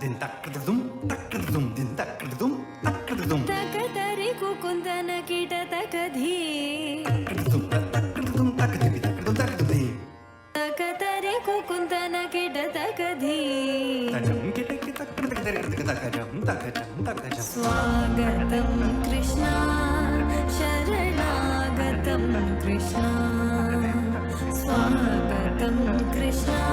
din takdum din takdum ತಕತರಿ ಕುಕುಂದನ ಕೀಟ ತಕಧೀ takdum ತಕತರಿ ಕುಕುಂದನ ಕೀಟ ತಕಧೀ ಸ್ವಾಗತಂ ಕೃಷ್ಣ ಶರಣಾಗತಂ ಕೃಷ್ಣ ಸ್ವಾಗತಂ ಕೃಷ್ಣ